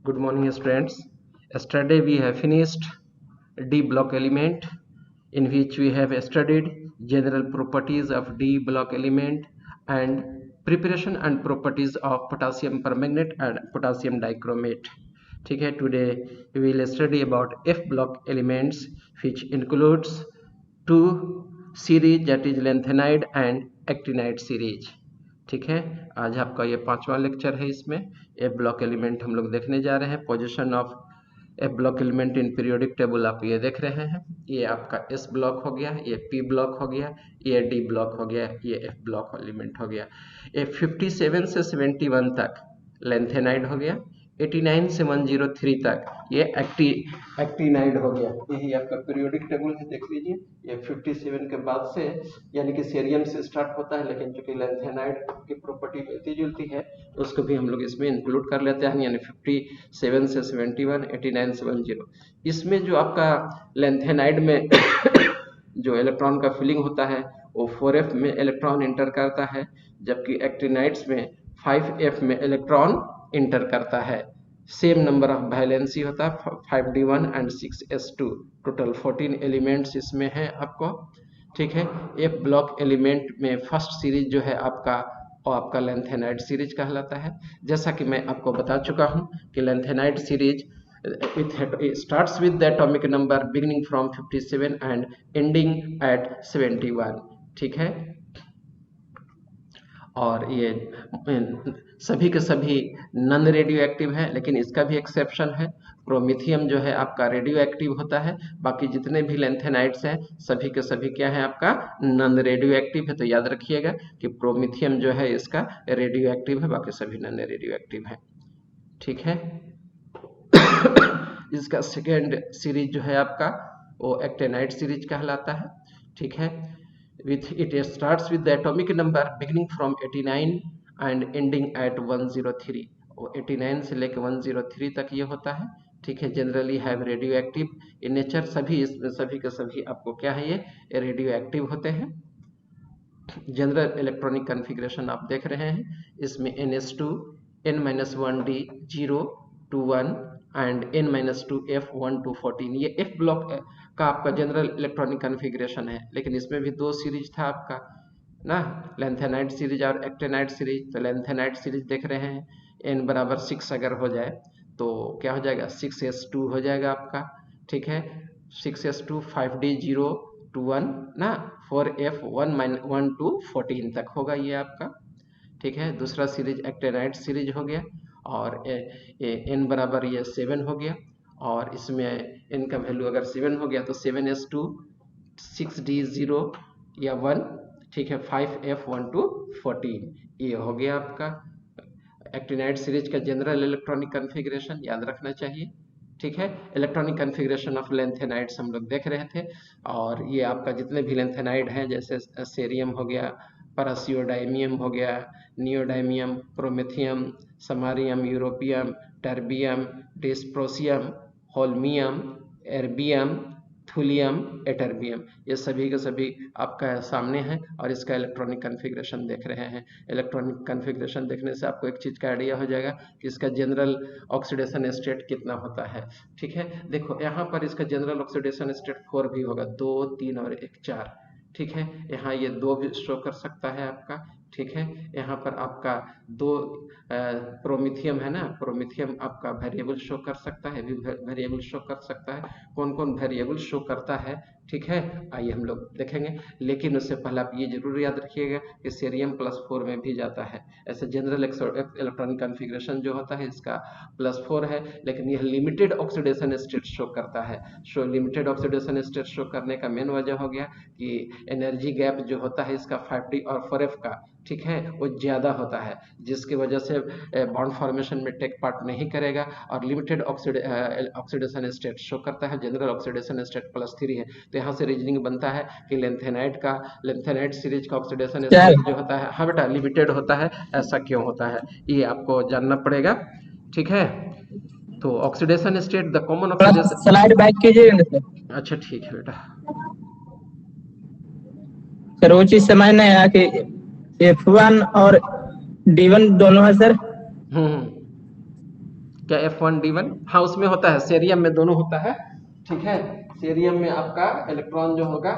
Good morning, students. Yesterday we have finished D block element, in which we have studied general properties of D block element and preparation and properties of potassium permanganate and potassium dichromate. ठीक है, today we will study about F block elements, which includes two series, that is lanthanide and actinide series. ठीक है, आज आपका ये 5वां lecture है। इसमें एफ ब्लॉक एलिमेंट हम लोग देखने जा रहे हैं। Position of F block element in periodic table आप ये देख रहे हैं। ये आपका एस ब्लॉक हो गया, ये पी ब्लॉक हो गया, ये डी ब्लॉक हो गया, ये एफ ब्लॉक एलिमेंट हो गया। ये 57 से 71 तक लेंथेनाइड हो गया, 89 से 103 तक ये एक्टिनाइड हो गया। यही आपका पीरियोडिक टेबल है, देख लीजिए। ये 57 के बाद से यानी कि सीरियम से स्टार्ट होता है, लेकिन चूंकि लेंथेनाइड की प्रॉपर्टी मिलती जुलती है तो उसको भी हम लोग इसमें इंक्लूड कर लेते हैं, यानी 57 से 71, 89 से 10। इसमें जो आपका लेंथेनाइड में जो इलेक्ट्रॉन का फिलिंग होता है वो 4f में इलेक्ट्रॉन इंटर करता है, जबकि एक्टिनाइड्स में 5f में इलेक्ट्रॉन इंटर करता है। सेम नंबर ऑफ वैलेंसी होता है, 5d1 and 6s2, total 14 elements इसमें हैं आपको। ठीक है, एफ ब्लॉक एलिमेंट में फर्स्ट सीरीज जो है आपका वो आपका लेंथेनाइड सीरीज कहलाता है। जैसा कि मैं आपको बता चुका हूं कि lanthanide series starts with the atomic number beginning from 57 and ending at 71। ठीक है, और ये सभी के सभी नॉन रेडियो एक्टिव है, लेकिन इसका भी एक्सेप्शन है। प्रोमिथियम जो है आपका रेडियो एक्टिव होता है, बाकी जितने भी लेंथेनाइड्स हैं सभी के सभी क्या है आपका नॉन रेडियो एक्टिव है। तो याद रखिएगा कि प्रोमिथियम जो है इसका रेडियो एक्टिव है, बाकी सभी नॉन रेडियो एक्टिव है। ठीक है, इसका सेकेंड सीरीज जो है आपका वो एक्टिनाइड सीरीज कहलाता है। ठीक है, it starts with the atomic number beginning from 89 and ending at 103। 89 से लेकर 103 तक ये होता है। ठीक है, generally have radio active in nature. सभी इसमें सभी के सभी आपको क्या है ये रेडियो एक्टिव होते हैं। जनरल इलेक्ट्रॉनिक कॉन्फ़िगरेशन आप देख रहे हैं, इसमें NS2 N-1D 0 to 1 and N-2F 1 to 14। ये F ब्लॉक का आपका जनरल इलेक्ट्रॉनिक कॉन्फ़िगरेशन है, लेकिन इसमें भी दो सीरीज था आपका ना, लेंथेनाइड सीरीज और एक्टिनाइड सीरीज। तो लेंथेनाइड सीरीज देख रहे हैं, N बराबर 6 अगर हो जाए तो क्या हो जाएगा 6s2 हो जाएगा आपका। ठीक है, 6s2 5d 0 to 1 ना, 4f 1 to 14 तक होगा ये आपका। ठीक है, दूसरा सीरीज एक्टिनाइड सीरीज हो गया, और n बराबर ये 7 हो गया, और इसमें n का वैल्यू अगर 7 हो गया तो 7s2 6d 0 या 1। ठीक है, 5f 1 to 14 ये हो गया आपका एक्टिनाइड सीरीज का जनरल इलेक्ट्रॉनिक कॉन्फ़िगरेशन, याद रखना चाहिए। ठीक है, इलेक्ट्रॉनिक कॉन्फ़िगरेशन ऑफ लेंथेनाइड्स हम लोग देख रहे थे, और ये आपका जितने भी लेंथेनाइड हैं जैसे सेरियम हो गया, पैरासियोडाइमियम हो गया, neodymium, promethium, samarium, europium, terbium, dysprosium, holmium, erbium, thulium, ytterbium, ये सभी के सभी आपका सामने है, और इसका इलेक्ट्रॉनिक कॉन्फ़िगरेशन देख रहे हैं। इलेक्ट्रॉनिक कॉन्फ़िगरेशन देखने से आपको एक चीज़ का आइडिया हो जाएगा कि इसका जनरल ऑक्सीडेशन स्टेट कितना होता है। ठीक है, देखो यहाँ पर इसका जनरल ऑक्सीडेशन स्टेट 4 भी होगा, 2, 3 और 1 4। ठीक है, यहाँ ये 2 भी शो कर सकता है आपका। ठीक है, यहाँ पर आपका 2 प्रोमिथियम है ना, प्रोमिथियम आपका वेरिएबल शो कर सकता है, वेरिएबल शो कर सकता है। कौन कौन वेरिएबल शो करता है, ठीक है, आइए हम लोग देखेंगे। लेकिन उससे पहले आप ये जरूर याद रखिएगा कि सीरियम +4 में भी जाता है। ऐसे जनरल इलेक्ट्रॉनिक कॉन्फ़िगरेशन जो होता है इसका +4 है, लेकिन यह लिमिटेड ऑक्सीडेशन स्टेट शो करता है। लिमिटेड ऑक्सीडेशन स्टेट शो करने का मेन वजह हो गया कि एनर्जी गैप जो होता है इसका 5d और 4f का, ठीक है, वो ज़्यादा होता है, जिसकी वजह से बॉन्ड फॉर्मेशन में टेक पार्ट नहीं करेगा, और लिमिटेड ऑक्सीडेशन स्टेट शो करता है। जनरल ऑक्सीडेशन स्टेट +3 है, तो यहाँ से रीजनिंग बनता है कि लेंथेनाइड सीरीज का ऑक्सीडेशन स्टेट जो होता है, हाँ बेटा, लिमिटेड होता है। ऐसा क्यों होता है ये आपको जानना पड़ेगा। ठीक है, तो oxidation state the common oxidation, slide back कीजिए। अच्छा ठीक है बेटा। सर वो चीज समझ नहीं आया कि F1 और D1 दोनों है सर। क्या F1D1? हाँ, उसमें होता है, सेरियम में दोनों होता है। ठीक है, सेरियम में आपका इलेक्ट्रॉन जो होगा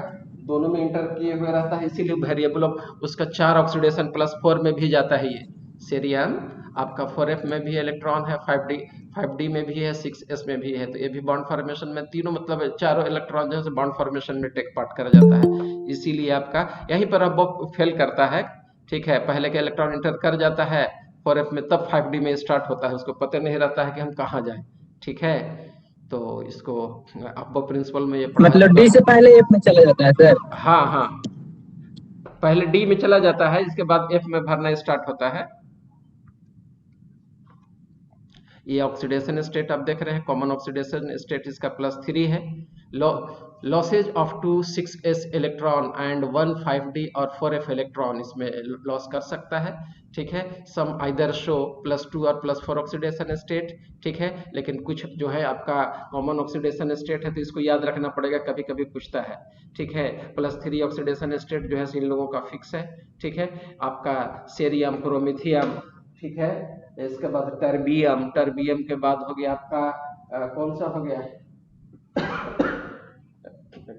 दोनों में इंटर किए हुए रहता है, इसीलिए वेरिएबल ऑफ उसका 4 ऑक्सीडेशन +4 में भी जाता है ये सेरियम। आपका 4f में भी इलेक्ट्रॉन है, 5d में भी है, 6s में भी है, तो ये भी बॉन्ड फॉर्मेशन में तीनों मतलब चारों इलेक्ट्रॉन जो है बॉन्ड फॉर्मेशन में टेक पार्ट कर जाता है, इसीलिए आपका यहीं पर अब वो फेल करता है। ठीक है, पहले के इलेक्ट्रॉन इंटर कर जाता है 4f में, तब 5d में स्टार्ट होता है, उसको पता नहीं रहता है कि हम कहाँ जाएं। ठीक है, तो इसको अब्बो प्रिंसिपल में ये पढ़ाया मतलब होगा। डी से पहले एफ में चला जाता है सर? हाँ हाँ, पहले डी में चला जाता है, इसके बाद एफ में भरना स्टार्ट होता है। ये ऑक्सीडेशन स्टेट आप देख रहे हैं, कॉमन ऑक्सीडेशन स्टेट इसका +3 है। Losses of 2 6s electron and 1 5d और 4f इलेक्ट्रॉन इसमें लॉस कर सकता है। ठीक है, सम आइदर शो +2 और +4 ऑक्सीडेशन स्टेट। ठीक है, लेकिन कुछ जो है आपका कॉमन ऑक्सीडेशन स्टेट है, तो इसको याद रखना पड़ेगा, कभी कभी पूछता है। ठीक है, +3 ऑक्सीडेशन स्टेट जो है इन लोगों का फिक्स है। ठीक है, आपका सेरियम, प्रोमिथियम, ठीक है, इसके बाद टर्बियम, टर्बियम के बाद हो गया आपका कौन सा हो गया,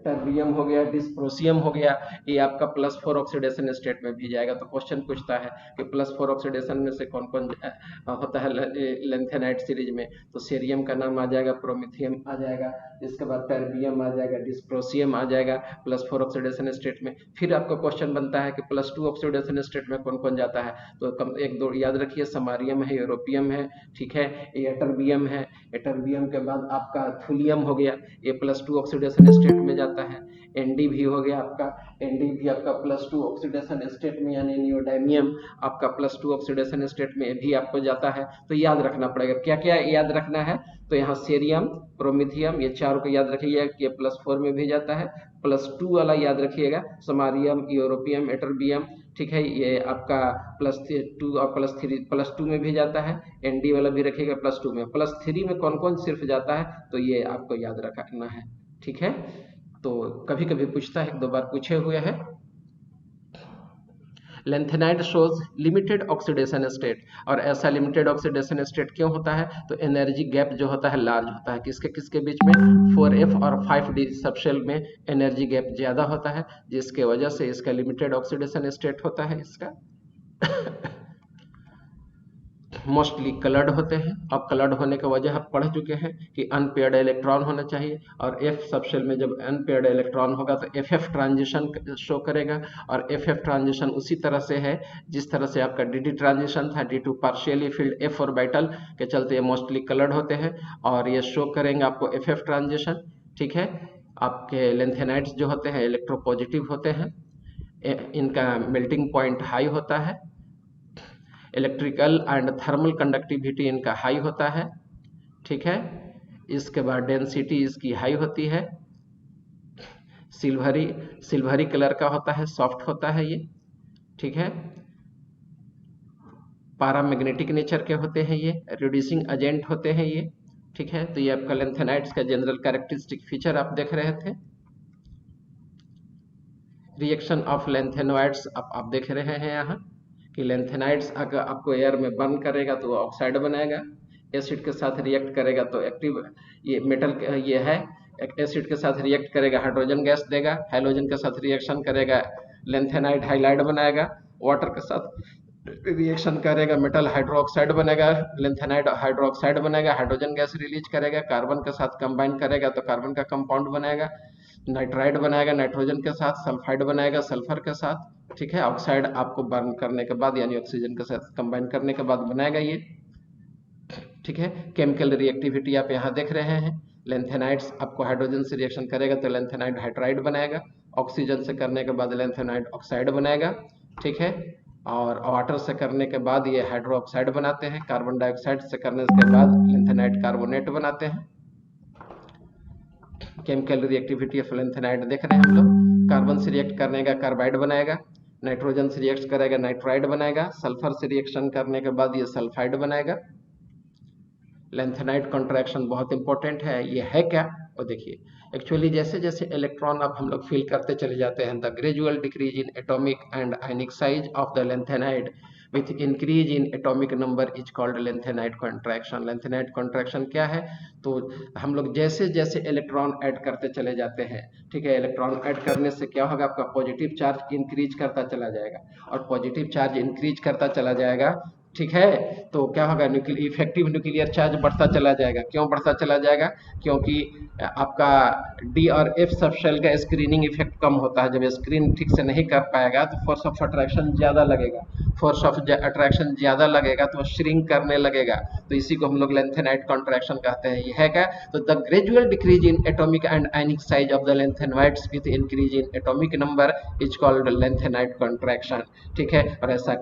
टर्बियम हो गया, डिस्प्रोसियम हो गया, ये आपका +4 ऑक्सीडेशन स्टेट में भी जाएगा। तो क्वेश्चन पूछता है कि +4 ऑक्सीडेशन में से कौन कौन होता है लेंथेनाइट सीरीज में, तो सेरियम का नाम आ जाएगा, प्रोमिथियम आ जाएगा, इसके बाद टर्बियम आ जाएगा, डिस्प्रोसियम आ जाएगा +4 ऑक्सीडेशन स्टेट में। फिर आपका क्वेश्चन बनता है कि +2 ऑक्सीडेशन स्टेट में कौन कौन जाता है, तो एक दो याद रखिए, समारियम है, यूरोपियम है, ठीक है, एटर्बियम है, एटर्बियम के बाद आपका थुलियम हो गया, ये +2 ऑक्सीडेशन स्टेट में जाता है। एनडी भी हो गया आपका, एनडी भी आपका +2 ऑक्सीडेशन स्टेट में, यानी नियोडाइमियम आपका +2 ऑक्सीडेशन स्टेट में भी आपको जाता है। तो याद रखना पड़ेगा, क्या क्या याद रखना है, तो यहाँ सेरियम, प्रोमिथियम, ये चारों को याद रखिएगा कि ये +4 में भी जाता है। +2 वाला याद रखिएगा, समारियम, यूरोपियम, एटर्बियम, ठीक है, ये आपका +2 और +2 में भी जाता है। एनडी वाला भी रखिएगा +2 में। +3 में कौन कौन सिर्फ जाता है, तो ये आपको याद रखना है। ठीक है, तो कभी कभी पूछता है, एक दो बार पूछे हुए हैं। Lanthanide shows limited oxidation state, और ऐसा लिमिटेड ऑक्सीडेशन स्टेट क्यों होता है, तो एनर्जी गैप जो होता है लार्ज होता है, किसके किसके बीच में, 4f और 5d सबशेल में एनर्जी गैप ज्यादा होता है, जिसके वजह से इसका लिमिटेड ऑक्सीडेशन स्टेट होता है इसका। मोस्टली कलर्ड होते हैं। अब कलर्ड होने की वजह आप पढ़ चुके हैं कि अनपेयर्ड इलेक्ट्रॉन होना चाहिए, और एफ सबशेल में जब अनपेयर्ड इलेक्ट्रॉन होगा तो एफ ट्रांजिशन शो करेगा, और एफ ट्रांजिशन उसी तरह से है जिस तरह से आपका डी ट्रांजिशन था, D2 partially field F orbital के चलते ये मोस्टली कलर्ड होते हैं, और ये शो करेंगे आपको एफ ट्रांजिशन। ठीक है, आपके लेंथेनाइट्स जो होते हैं इलेक्ट्रोपॉजिटिव होते हैं, इनका मेल्टिंग पॉइंट हाई होता है, इलेक्ट्रिकल एंड थर्मल कंडक्टिविटी इनका हाई होता है। ठीक है, इसके बाद डेंसिटी इसकी हाई होती है, सिल्वरी कलर का होता है, सॉफ्ट होता है ये। ठीक है, पैरामैग्नेटिक नेचर के होते हैं ये, रिड्यूसिंग एजेंट होते हैं ये। ठीक है, तो ये आपका लेंथेनाइट्स का जनरल कैरेक्टरिस्टिक फीचर आप देख रहे थे। रिएक्शन ऑफ लेंथेनोइड्स आप देख रहे हैं यहाँ कि लेंथेनाइड्स अगर आपको एयर में बर्न करेगा तो ऑक्साइड बनाएगा, एसिड के साथ रिएक्ट करेगा तो एक्टिव, ये मेटल ये है, एसिड के साथ रिएक्ट करेगा हाइड्रोजन गैस देगा, हाइड्रोजन के साथ रिएक्शन करेगा लेंथेनाइड हाइलाइड बनाएगा, वाटर के साथ रिएक्शन करेगा मेटल हाइड्रोक्साइड बनेगा, लेंथेनाइड हाइड्रोक्साइड बनेगा, हाइड्रोजन गैस रिलीज करेगा, कार्बन के साथ कंबाइन करेगा तो कार्बन का कंपाउंड बनाएगा, नाइट्राइड बनाएगा नाइट्रोजन के साथ, सल्फाइड बनाएगा सल्फर के साथ। ठीक है, ऑक्साइड आपको बर्न करने के बाद यानी ऑक्सीजन के साथ कंबाइन करने के बाद बनाएगा ये। ठीक है, केमिकल रिएक्टिविटी आप यहाँ देख रहे हैं, लेंथेनाइड्स आपको हाइड्रोजन से रिएक्शन करेगा तो लेंथेनाइड हाइड्राइड बनाएगा, ऑक्सीजन से करने के बाद लेंथेनाइड ऑक्साइड बनाएगा। ठीक है, और वाटर से करने के बाद ये हाइड्रोक्साइड बनाते हैं, कार्बन डाइऑक्साइड से करने के बाद लेंथेनाइड कार्बोनेट बनाते हैं। केमिकल रिएक्टिविटी ऑफ लेंथेनाइड देख रहे हैं हम लोग, कार्बन से रिएक्ट करने का कार्बाइड बनाएगा, नाइट्रोजन से रिएक्ट करेगा नाइट्राइड बनाएगा, सल्फर से रिएक्शन करने के बाद ये सल्फाइड बनाएगा। लेंथेनाइड कॉन्ट्रैक्शन बहुत इंपॉर्टेंट है, ये है क्या, और देखिए एक्चुअली जैसे जैसे इलेक्ट्रॉन अब हम लोग फील करते चले जाते हैं, the gradual decrease in atomic and ionic size of the lanthanide with increase in atomic number is called lanthanide contraction. lanthanide contraction क्या है? तो हम लोग जैसे जैसे इलेक्ट्रॉन ऐड करते चले जाते हैं, ठीक है, इलेक्ट्रॉन ऐड करने से क्या होगा, आपका पॉजिटिव चार्ज इंक्रीज करता चला जाएगा, और पॉजिटिव चार्ज इंक्रीज करता चला जाएगा, ठीक है, तो क्या होगा, इफेक्टिव न्यूक्लियर चार्ज बढ़ता चला जाएगा। क्यों बढ़ता चला जाएगा? क्योंकि आपका डी और एफ सब शेल का स्क्रीनिंग इफेक्ट कम होता है। जब स्क्रीन ठीक से नहीं कर पाएगा तो फोर्स ऑफ अट्रैक्शन ज़्यादा लगेगा, फोर्स ऑफ अट्रैक्शन ज़्यादा लगेगा तो श्रिंक करने लगेगा, तो इसी को हम लोग लैंथेनाइड कॉन्ट्रैक्शन कहते हैं। ये है क्या? तो the gradual decrease in atomic and ionic size of the lanthanoids with increase in atomic number is called lanthanide contraction, ठीक है। और ऐसा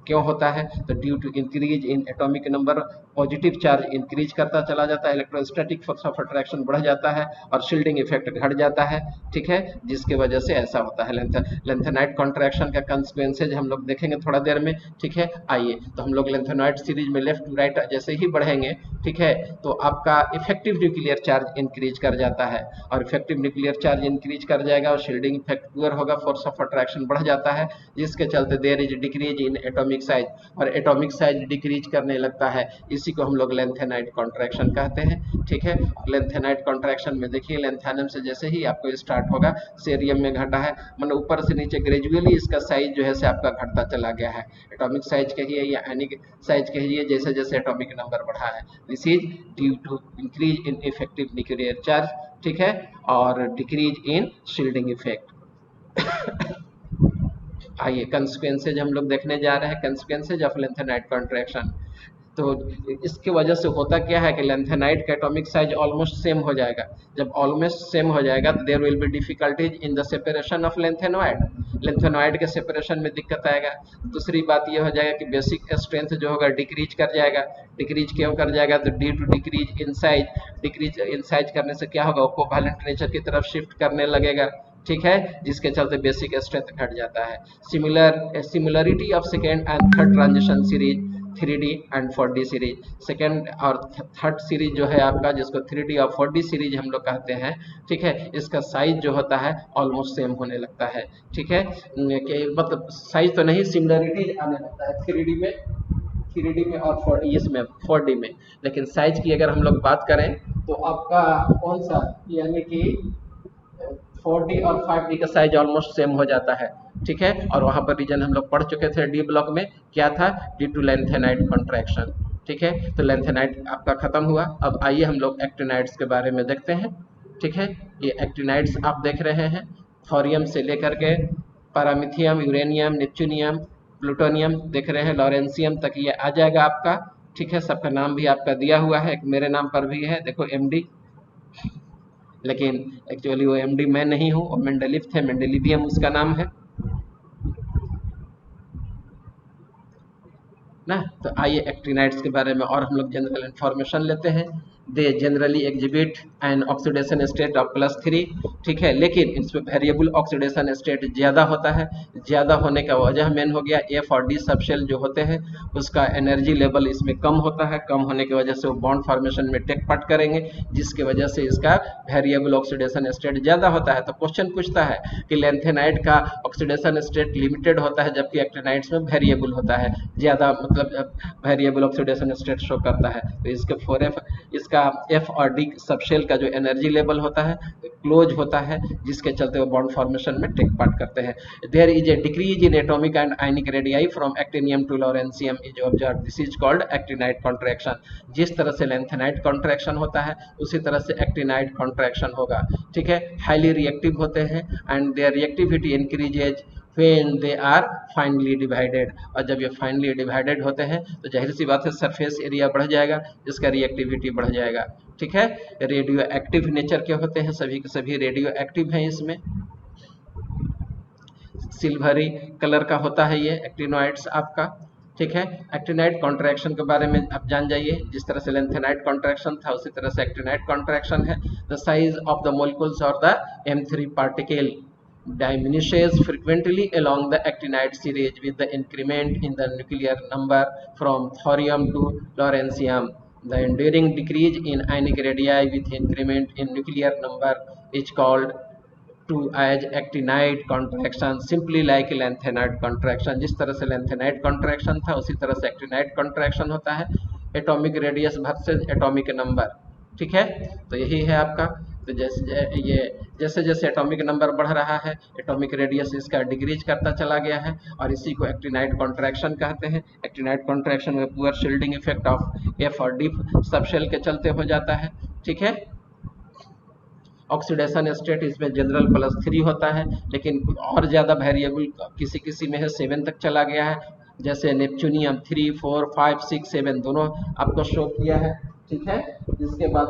क्यों होता है? तो due to increase in atomic number, positive charge increase करता चला जाता है, इलेक्ट्रोस्टैटिक फोर्स ऑफ अट्रैक्शन बढ़ जाता है और शील्डिंग इफेक्ट घट जाता है, ठीक है, जिसके वजह से ऐसा होता है। लैंथेनाइड कॉन्ट्रैक्शन का कंसिक्वेंसेज हम लोग देखेंगे थोड़ा देर में, ठीक है। आइए तो हम लोग लैंथेनॉइड सीरीज में लेफ्ट टू राइट जैसे ही बढ़ेंगे, ठीक है, तो आपका इफेक्टिव न्यूक्लियर चार्ज इंक्रीज कर जाता है, और इफेक्टिव न्यूक्लियर चार्ज इंक्रीज कर जाएगा और शील्डिंग इफेक्ट पुअर होगा, फोर्स ऑफ अट्रैक्शन बढ़ जाता है, जिसके चलते there is decrease in atomic size, और एटॉमिक साइज डिक्रीज करने लगता है। इसी को हम लोग लैंथेनाइड कॉन्ट्रैक्शन कहते हैं, ठीक है। लैंथेनाइड कॉन्ट्रैक्शन में देखिए, लैंथेनम से जैसे ही आपको स्टार्ट होगा, सेरियम में घटा है, मतलब ऊपर से नीचे ग्रेजुअली इसका साइज जो है से आपका घटता चला गया है। एटॉमिक साइज कहिए या आयनिक साइज कहिए, जैसे जैसे एटॉमिक नंबर बढ़ा है, this is due to increase in effective nuclear charge, ठीक है, और डिक्रीज इन शील्डिंग इफेक्ट। आइए कंसिक्वेंसेज हम लोग देखने जा रहे हैं, कंसिक्वेंसेज ऑफ लैंथेनाइड कॉन्ट्रैक्शन। तो इसकी वजह से होता क्या है कि लैंथेनाइड का एटॉमिक साइज ऑलमोस्ट सेम हो जाएगा। जब ऑलमोस्ट सेम हो जाएगा तो there will be difficulties in the separation of lanthanoid, lanthanoid के सेपरेशन में दिक्कत आएगा। दूसरी बात ये हो जाएगा कि बेसिक स्ट्रेंथ जो होगा डिक्रीज कर जाएगा। डिक्रीज क्यों कर जाएगा? तो due to decrease in size, decrease in size करने से क्या होगा, कोवैलेंट नेचर की तरफ शिफ्ट करने लगेगा, ठीक है, जिसके चलते बेसिक स्ट्रेंथ घट जाता है। Similarity of second and third transition series 3D and 4D series, second और थर्ड सीरीज जो है आपका, जिसको 3D और 4D सीरीज हम लोग कहते हैं, ठीक है, इसका साइज जो होता है ऑलमोस्ट सेम होने लगता है, ठीक है, कि मतलब साइज तो नहीं, सिमिलरिटी आने लगता है 3D में और 4D इसमें 4D में, लेकिन साइज की अगर हम लोग बात करें तो आपका कौन सा, यानी कि 4D और 5D का साइज ऑलमोस्ट सेम हो जाता है, ठीक है। और वहां पर रीजन हम लोग पढ़ चुके थे डी ब्लॉक में, क्या था, ड्यू टू लैंथेनाइड कॉन्ट्रैक्शन, ठीक है। तो लैंथेनाइड आपका खत्म हुआ। अब आइए हम लोग एक्टिनाइड्स के बारे में देखते हैं, ठीक है। ये एक्टिनाइड्स आप देख रहे हैं, थोरियम से लेकर के पैरामिथियम, यूरेनियम, नेपच्यूनियम, प्लूटोनियम देख रहे हैं, लॉरेंसियम तक ये आ जाएगा आपका, ठीक है। सबका नाम भी आपका दिया हुआ है, मेरे नाम पर भी है, देखो MD, लेकिन एक्चुअली वो MD मैं नहीं हूँ, वो मेंडेलिव थे, मेंडेलिवियम उसका नाम है ना। तो आइए एक्टिनाइड्स के बारे में और हम लोग जनरल इंफॉर्मेशन लेते हैं। They generally exhibit an oxidation state of +3, ठीक है, लेकिन इसमें वेरिएबल ऑक्सीडेशन स्टेट ज़्यादा होता है। ज़्यादा होने का वजह मेन हो गया F और D सबशेल जो होते हैं उसका एनर्जी लेवल इसमें कम होता है। कम होने की वजह से वो बॉन्ड फॉर्मेशन में टेक पार्ट करेंगे, जिसकी वजह से इसका वेरिएबल ऑक्सीडेशन स्टेट ज़्यादा होता है। तो क्वेश्चन पूछता है कि लैंथेनाइड का ऑक्सीडेशन स्टेट लिमिटेड होता है, जबकि एक्टिनाइड्स में वेरिएबल होता है, ज़्यादा मतलब वेरिएबल ऑक्सीडेशन स्टेट शो करता है। तो इसके 4F, इसका F और D सबशेल का जो एनर्जी लेवल होता है क्लोज होता है, जिसके चलते वो बॉन्ड फॉर्मेशन में टेक पार्ट करते हैं। There is a decrease in atomic and ionic radii from actinium to lawrencium is observe, this is called actinide contraction. जिस तरह से लैंथेनाइड कॉन्ट्रैक्शन होता है उसी तरह से एक्टिनाइड कॉन्ट्रैक्शन होगा, ठीक है। हाईली रिएक्टिव होते हैं and there reactivity increases when they are finally divided, और जब ये फाइनली डिवाइडेड होते हैं तो जाहिर सी बात है सरफेस एरिया बढ़ जाएगा, जिसका रिएक्टिविटी बढ़ जाएगा, ठीक है। रेडियो एक्टिव नेचर के होते हैं, सभी के सभी रेडियो एक्टिव हैं। इसमें सिल्वरी कलर का होता है ये एक्टिनॉइड्स आपका, ठीक है। एक्टिनाइड कॉन्ट्रैक्शन के बारे में आप जान जाइए, जिस तरह से लैंथेनाइड कॉन्ट्रैक्शन था उसी तरह से एक्टिनाइड कॉन्ट्रैक्शन है। The size of the molecules और the M3 particle diminishes frequently along the actinide series with the increment in the nuclear number from thorium to lawrencium. The enduring decrease in ionic radii with increment in nuclear number is called to as actinide contraction simply like lanthanide contraction. जिस तरह से lanthanide contraction था उसी तरह से actinide contraction होता है, atomic radius versus atomic number. ठीक है, तो यही है आपका। तो जैसे जैसे एटॉमिक नंबर बढ़ रहा है एटॉमिक रेडियस इसका डिक्रीज करता चला गया है, और इसी को एक्टिनाइड कॉन्ट्रैक्शन कहते हैं। एक्टिनाइड कॉन्ट्रैक्शन में poor shielding effect of F और डी सबशेल के चलते हो जाता है। ठीक है, ऑक्सीडेशन स्टेट इसमें जनरल +3 होता है, लेकिन और ज़्यादा वेरिएबल किसी किसी में है 7 तक चला गया है, जैसे नेपच्यूनियम 3, 4, 5, 6, 7 दोनों आपको शो किया है। ठीक है, इसके बाद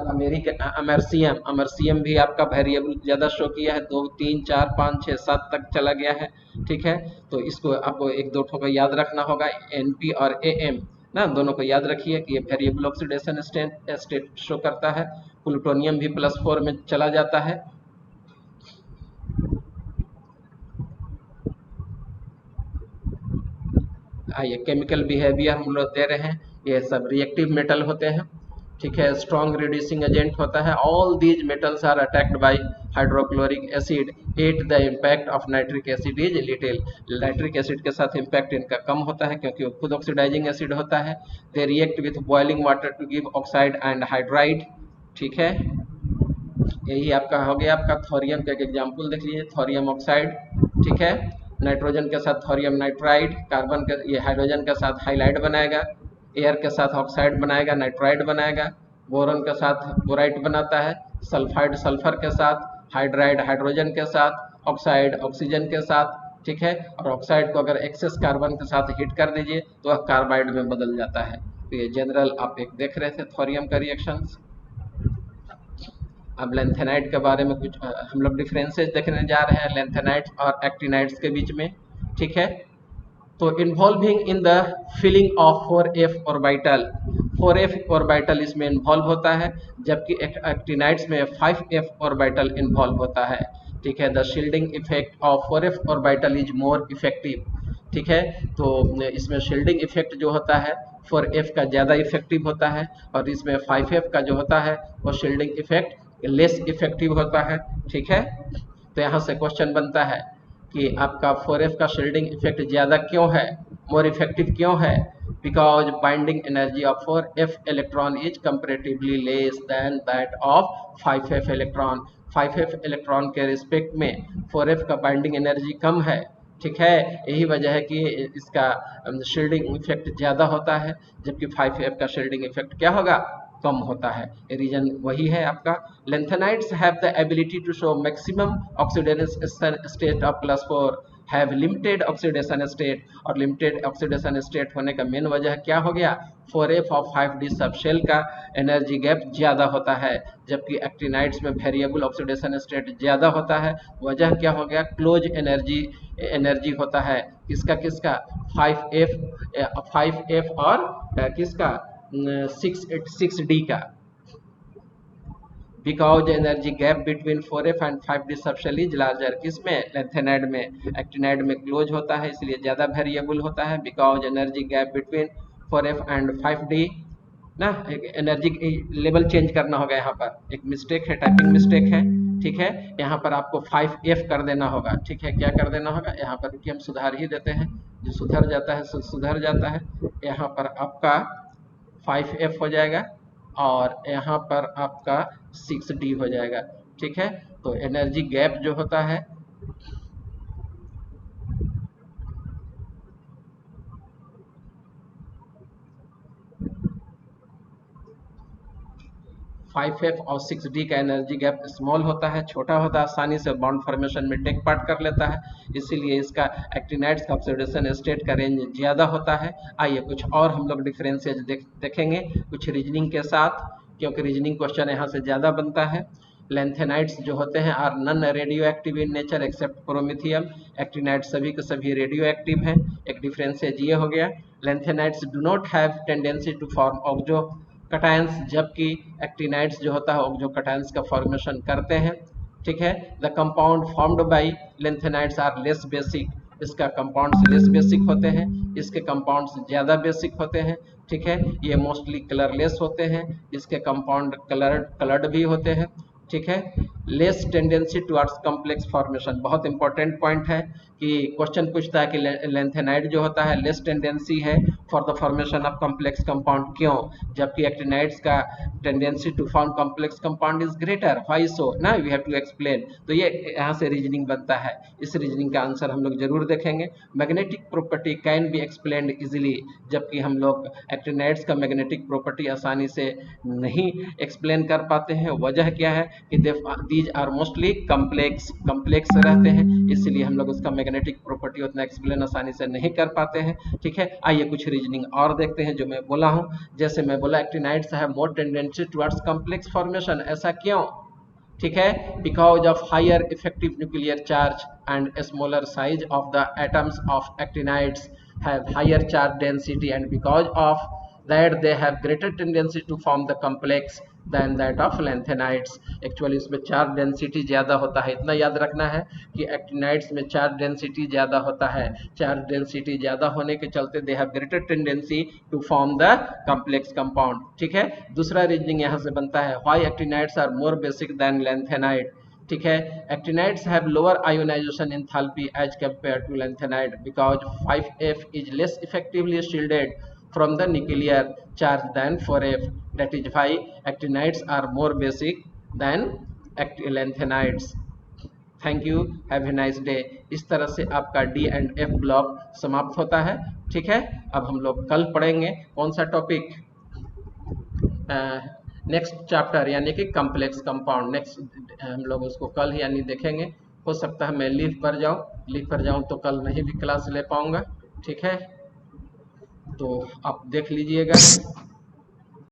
अमरसियम भी आपका वेरिएबल ज़्यादा शो किया है, 2, 3, 4, 5, 6, 7 तक चला गया है। ठीक है, तो इसको आपको एक दो को याद रखना होगा, NP और AM ना, दोनों को याद रखिए कि ये वेरिएबल ऑक्सीडेशन स्टेट शो करता है। प्लूटोनियम भी +4 में चला जाता है। ये केमिकल बिहेवियर हम लोग दे रहे हैं, ये सब रिएक्टिव मेटल होते हैं। ठीक है, स्ट्रॉन्ग रिड्यूसिंग एजेंट होता है। All these metals are attacked by hydrochloric acid at the impact of nitric acid is little. Nitric acid के साथ इम्पैक्ट इनका कम होता है क्योंकि वो खुद ऑक्सीडाइजिंग एसिड होता है। They react with boiling water to give oxide and hydride. ठीक है, यही आपका हो गया। आपका थोरियम का एक एग्जाम्पल देख लीजिए, थोरियम ऑक्साइड। ठीक है, नाइट्रोजन के साथ थोरियम नाइट्राइड, कार्बन के ये हाइड्रोजन के साथ हाइलाइड बनाएगा, एयर के साथ ऑक्साइड बनाएगा, नाइट्राइड बनाएगा, बोरॉन के साथ बोराइट बनाता है, सल्फाइड सल्फर के साथ, हाइड्राइड हाइड्रोजन के साथ, ऑक्साइड ऑक्सीजन के साथ। ठीक है, और ऑक्साइड को अगर एक्सेस कार्बन के साथ हीट कर दीजिए तो वह कार्बाइड में बदल जाता है। तो ये जनरल आप एक देख रहे थे थोरियम का रिएक्शंस। अब लैंथेनाइड के बारे में कुछ हम लोग डिफरेंसेस देखने जा रहे हैं लैंथेनाइड और एक्टिनाइड्स के बीच में। ठीक है, तो involving in the filling of 4f orbital, 4f orbital इसमें इन्वॉल्व होता है, जबकि एक्टिनाइड्स में 5f ऑर्बिटल इन्वॉल्व होता है। ठीक है, the shielding effect of 4f orbital is more effective. ठीक है, तो इसमें शील्डिंग इफेक्ट जो होता है 4f का ज़्यादा इफेक्टिव होता है, और इसमें 5f का जो होता है वो शील्डिंग इफेक्ट लेस इफेक्टिव होता है। ठीक है, तो यहाँ से क्वेश्चन बनता है कि आपका 4f का शील्डिंग इफेक्ट ज़्यादा क्यों है, मोर इफेक्टिव क्यों है? Because binding energy of 4f electron is comparatively less than that of 5f electron. 5f electron के रिस्पेक्ट में 4f का बाइंडिंग एनर्जी कम है। ठीक है, यही वजह है कि इसका शील्डिंग इफेक्ट ज़्यादा होता है, जबकि 5f का शील्डिंग इफेक्ट क्या होगा, कम होता है। रीजन वही है आपका। Lanthanides have the ability to show maximum oxidation state of +4, have limited oxidation state, और limited oxidation state होने का मेन वजह क्या हो गया, 4f और 5d सबशेल का एनर्जी गैप ज़्यादा होता है, जबकि एक्टिनाइड्स में वेरिएबल ऑक्सीडेशन स्टेट ज़्यादा होता है। वजह क्या हो गया, क्लोज एनर्जी होता है, किसका 5f और किसका 6d का। Because energy gap between 4f and 5d subshell is larger, किसमें, लैंथेनाइड में। एक्टिनाइड में क्लोज होता है इसलिए ज़्यादा वेरिएबल होता है। Because energy gap between 4f and 5d ना, एनर्जी लेवल चेंज करना होगा, यहाँ पर एक मिस्टेक है, टाइपिंग मिस्टेक है। ठीक है, यहाँ पर आपको 5f कर देना होगा। ठीक है, क्या कर देना होगा, यहाँ पर कि हम सुधार ही देते हैं, जो सुधर जाता है सुधर जाता है। यहाँ पर आपका 5f हो जाएगा और यहाँ पर आपका 6d हो जाएगा। ठीक है, तो एनर्जी गैप जो होता है 5f और 6d का एनर्जी गैप स्मॉल होता है, छोटा होता है, आसानी से बॉन्ड फॉर्मेशन में टेक पार्ट कर लेता है, इसीलिए इसका एक्टिनाइड्स का ऑक्सीडेशन स्टेट का रेंज ज़्यादा होता है। आइए कुछ और हम लोग डिफरेंसेस देखेंगे कुछ रीजनिंग के साथ, क्योंकि रीजनिंग क्वेश्चन यहाँ से ज़्यादा बनता है। लैंथेनाइड्स जो होते हैं are non radioactive in nature except promethium. Actinides सभी के सभी रेडियो एक्टिव हैं। एक डिफरेंस ये हो गया, lanthanides do not have tendency to form oxo cations, जबकि एक्टिनाइड्स जो होता है ऑक्सो कटायंस का फॉर्मेशन करते हैं। ठीक है, the compound formed by lanthanides are less basic, इसका कंपाउंड्स लेस बेसिक होते हैं, इसके कंपाउंड्स ज़्यादा बेसिक होते हैं। ठीक है, ये मोस्टली कलरलेस होते हैं, इसके कंपाउंड कलर्ड भी होते हैं। ठीक है, less tendency towards complex formation. बहुत इंपॉर्टेंट पॉइंट है कि क्वेश्चन पूछता है कि लेंथेनाइड जो होता है लेस टेंडेंसी है for the formation of complex compound, क्यों, जबकि एक्टिनाइड्स का tendency to form complex compound is greater, why so, ना वी हैव टू एक्सप्लेन। तो ये यहाँ से रीजनिंग बनता है, इस रीजनिंग का आंसर हम लोग जरूर देखेंगे। Magnetic property can be explained easily, जबकि हम लोग एक्टिनाइड्स का मैग्नेटिक प्रॉपर्टी आसानी से नहीं एक्सप्लेन कर पाते हैं। वजह क्या है कि दीज आर मोस्टली कम्प्लेक्स रहते हैं, इसलिए हम लोग उसका मैग्नेटिक प्रॉपर्टी उतना एक्सप्लेन आसानी से नहीं कर पाते हैं। ठीक है, आइए कुछ रीजनिंग और देखते हैं जो मैं बोला हूँ। जैसे मैं बोला actinides have more tendency towards complex formation, ऐसा क्यों? ठीक है, because of higher effective nuclear charge and smaller size of the atoms of actinides have higher charge density, and because of that they have greater tendency to form the complex than that of lanthanides। Actually इसमें charge density ज़्यादा होता है, इतना याद रखना है कि actinides में चार्ज डेंसिटी ज़्यादा होता है। चार्ज डेंसिटी ज़्यादा होने के चलते they have greater tendency to form the complex compound. ठीक है, दूसरा रीजनिंग यहाँ से बनता है, why actinides are more basic than lanthanide. ठीक है, actinides have lower ionisation enthalpy as compare to lanthanide because 5F is less effectively shielded from the nuclear charge than 4F, that is why actinides are more basic than lanthanides। Thank you, have a nice day. इस तरह से आपका D and F block समाप्त होता है। ठीक है, अब हम लोग कल पढ़ेंगे कौन सा टॉपिक, नेक्स्ट चैप्टर यानी कि कॉम्प्लेक्स कंपाउंड। नेक्स्ट हम लोग उसको कल ही यानी देखेंगे। हो सकता है मैं लीव पर जाऊं तो कल नहीं भी क्लास ले पाऊंगा। ठीक है, तो आप देख लीजिएगा।